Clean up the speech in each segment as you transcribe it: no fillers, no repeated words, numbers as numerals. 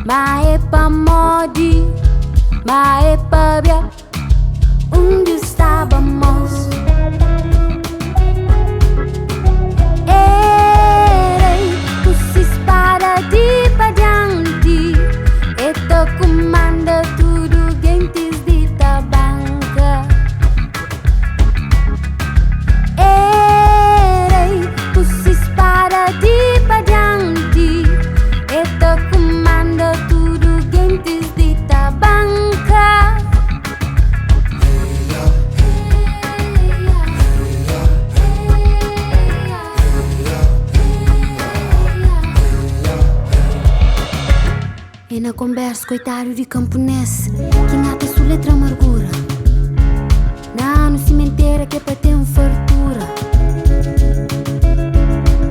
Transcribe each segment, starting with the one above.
ma é pa modi, ma é pa bia. Onde estávamos? Erei, tu se espara de pa diante, e te comanda tudo gentes de ta banca. Erei, tu se espara de pa diante, e te comanda tudo gentes de ta banca. E na conversa coitado de camponês que nata sua letra amargura. Na no cemitério que é para ter fartura.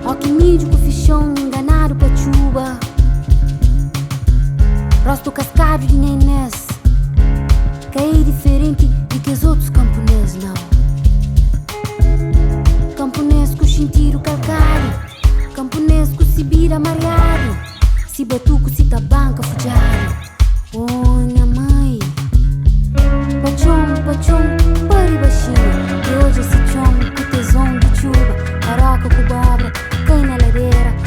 Ó que mídio com fichão enganado pra chuva. Rosto cascado de nenés, que é diferente de que os outros camponeses não. Camponês com chinteiro calcário, camponês com sibira mareado, se batuco se tá banca fudiário. Oh, minha mãe, pachom, pari baixinho. E hoje esse chom com tesão de chuva, caraca com babra, cai na lareira.